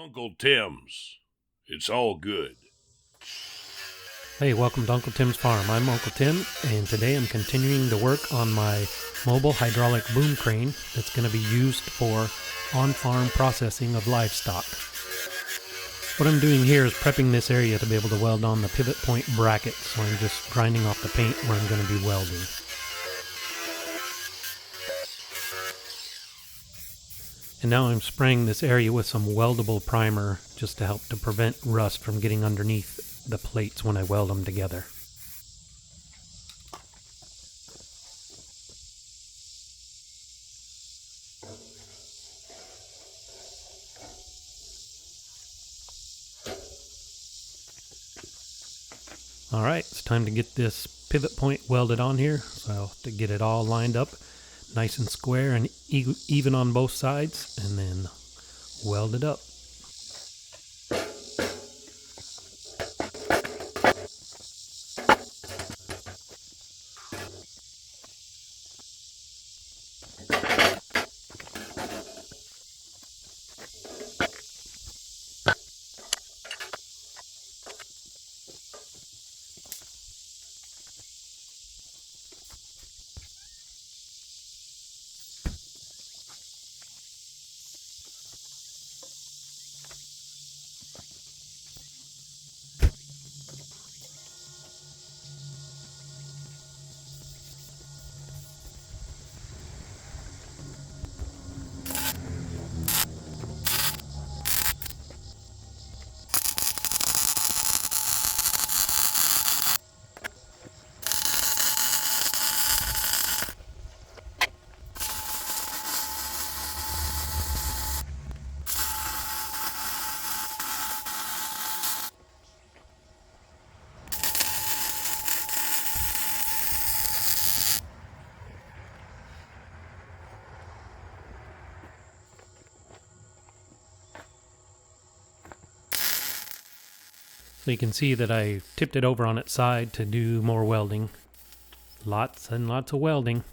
Uncle Tim's. It's all good. Hey, welcome to Uncle Tim's Farm. I'm Uncle Tim, and today I'm continuing to work on my mobile hydraulic boom crane that's going to be used for on-farm processing of livestock. What I'm doing here is prepping this area to be able to weld on the pivot point bracket, so I'm just grinding off the paint where I'm going to be welding. And now I'm spraying this area with some weldable primer just to help to prevent rust from getting underneath the plates when I weld them together. Alright, it's time to get this pivot point welded on here, so to get it all lined up nice and square and even on both sides, and then weld it up. So you can see that I tipped it over on its side to do more welding. Lots and lots of welding.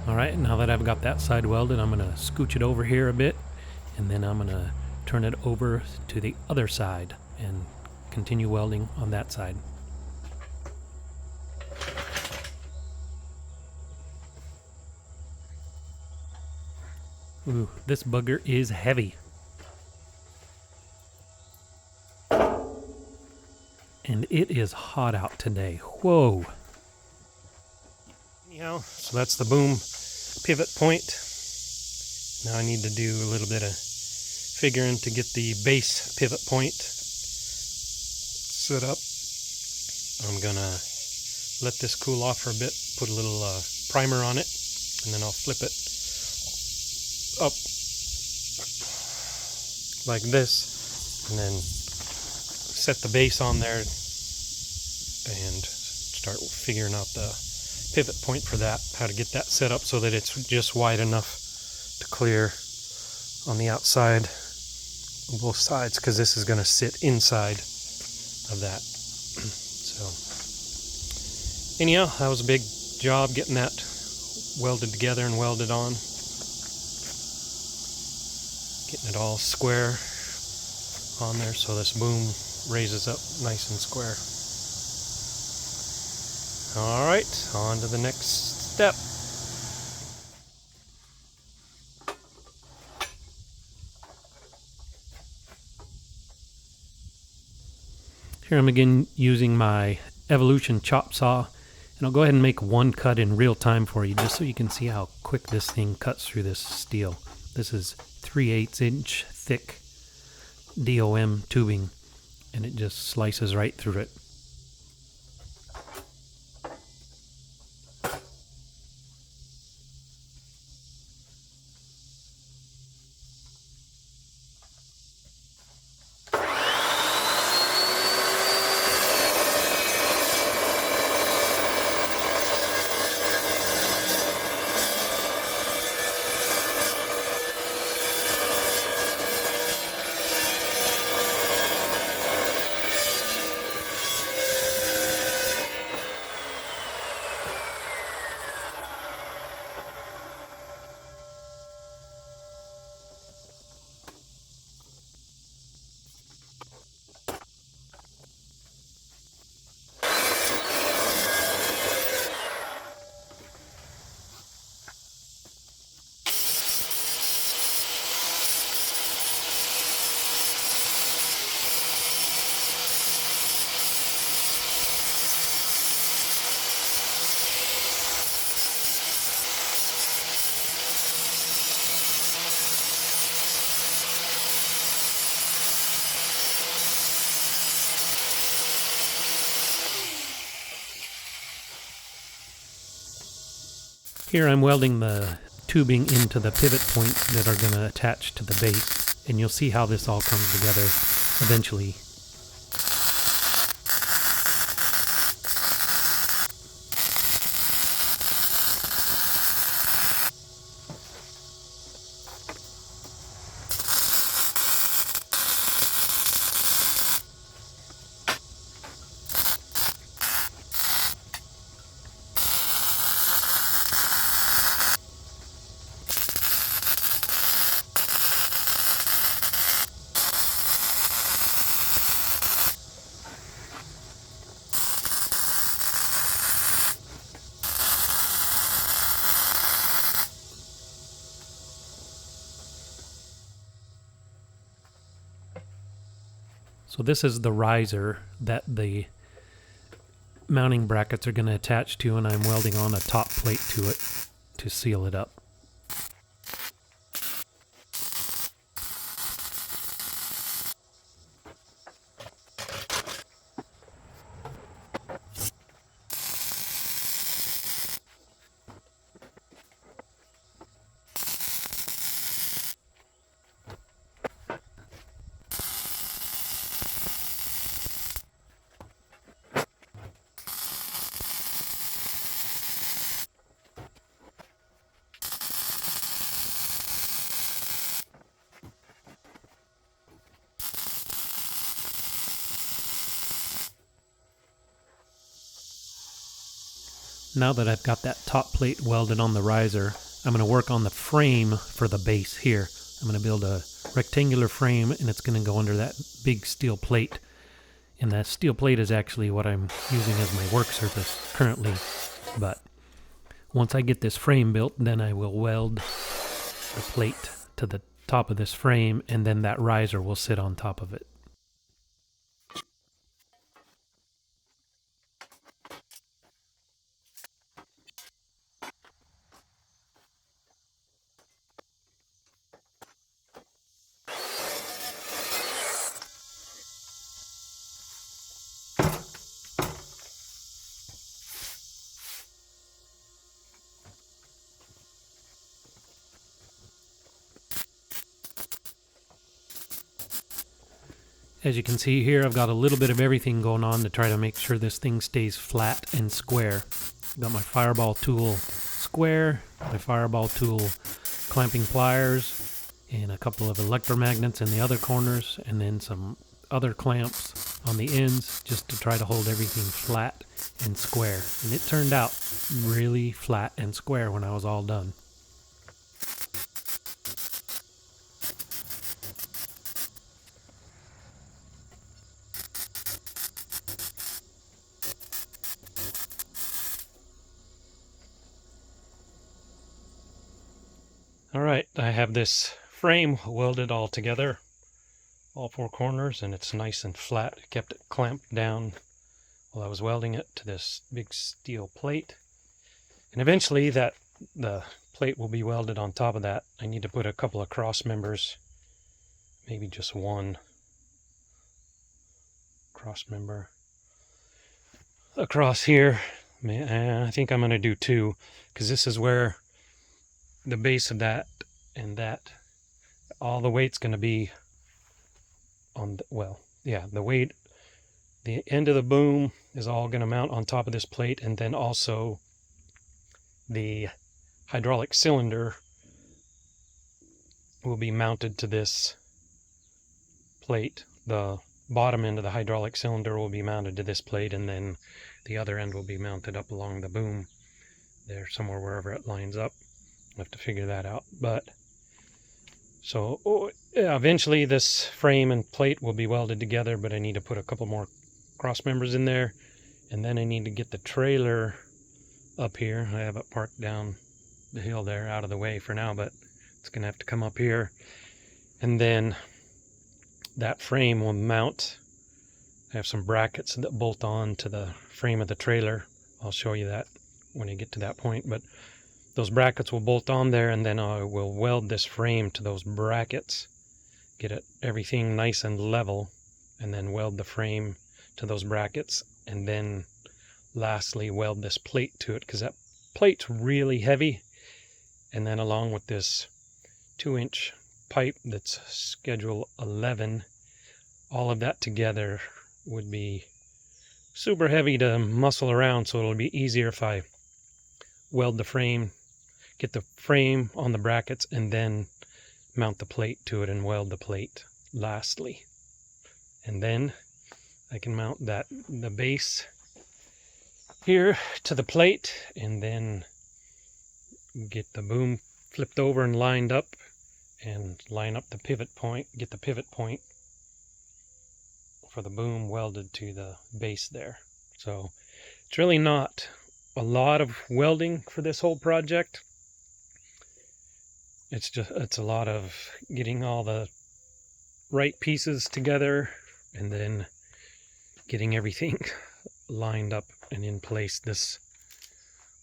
Alright, now that I've got that side welded, I'm going to scooch it over here a bit, and then I'm going to turn it over to the other side and continue welding on that side. Ooh, this bugger is heavy. And it is hot out today. Whoa. Anyhow, so that's the boom pivot point. Now I need to do a little bit of figuring to get the base pivot point set up. I'm gonna let this cool off for a bit, put a little primer on it, and then I'll flip it up like this, and then set the base on there and start figuring out the pivot point for that, how to get that set up so that it's just wide enough to clear on the outside on both sides, because this is going to sit inside of that. So anyhow, that was a big job getting that welded together and welded on, getting it all square on there so this boom raises up nice and square. Alright, on to the next step. Here I'm again using my Evolution chop saw, And I'll go ahead and make one cut in real time for you, just so you can see how quick this thing cuts through this steel. This is 3/8 inch thick DOM tubing, and it just slices right through it. Here I'm welding the tubing into the pivot points that are going to attach to the base, and you'll see how this all comes together eventually. So this is the riser that the mounting brackets are going to attach to, and I'm welding on a top plate to it to seal it up. Now that I've got that top plate welded on the riser, I'm going to work on the frame for the base here. I'm going to build a rectangular frame, and it's going to go under that big steel plate. And that steel plate is actually what I'm using as my work surface currently. But once I get this frame built, then I will weld the plate to the top of this frame, and then that riser will sit on top of it. As you can see here, I've got a little bit of everything going on to try to make sure this thing stays flat and square. I've got my fireball tool square, my fireball tool clamping pliers, and a couple of electromagnets in the other corners, and then some other clamps on the ends just to try to hold everything flat and square. And it turned out really flat and square when I was all done. Alright, I have this frame welded all together, all four corners, and it's nice and flat. I kept it clamped down while I was welding it to this big steel plate. And eventually the plate will be welded on top of that. I need to put a couple of cross members, maybe just one cross member across here. I think I'm going to do two, because this is where the base of that and that, all the weight's going to be on the weight, the end of the boom is all going to mount on top of this plate, and then also the hydraulic cylinder will be mounted to this plate. The bottom end of the hydraulic cylinder will be mounted to this plate, and then the other end will be mounted up along the boom there somewhere, wherever it lines up. I'll have to figure that out. But so eventually this frame and plate will be welded together, but I need to put a couple more cross members in there, and then I need to get the trailer up here. I have it parked down the hill there, out of the way for now, but it's gonna have to come up here, and then that frame will mount. I have some brackets that bolt on to the frame of the trailer. I'll show you that when I get to that point, but those brackets will bolt on there, and then I will weld this frame to those brackets, get everything nice and level, and then weld the frame to those brackets, and then lastly weld this plate to it, because that plate's really heavy. And then along with this 2-inch pipe that's schedule 11, all of that together would be super heavy to muscle around, so it'll be easier if I weld the frame, get the frame on the brackets, and then mount the plate to it and weld the plate lastly. And then I can mount the base here to the plate, and then get the boom flipped over and lined up, and line up the pivot point, get the pivot point for the boom welded to the base there. So it's really not a lot of welding for this whole project. It's a lot of getting all the right pieces together, and then getting everything lined up and in place. This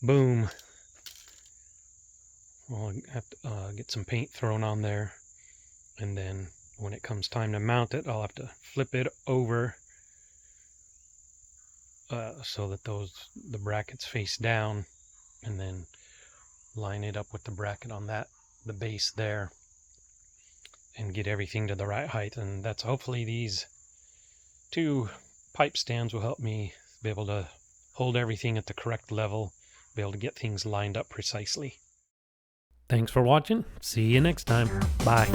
boom, I'll have to get some paint thrown on there, and then when it comes time to mount it, I'll have to flip it over so that the brackets face down, and then line it up with the bracket on the base there, and get everything to the right height. And that's hopefully these 2 pipe stands will help me be able to hold everything at the correct level, be able to get things lined up precisely. Thanks for watching. See you next time. Bye.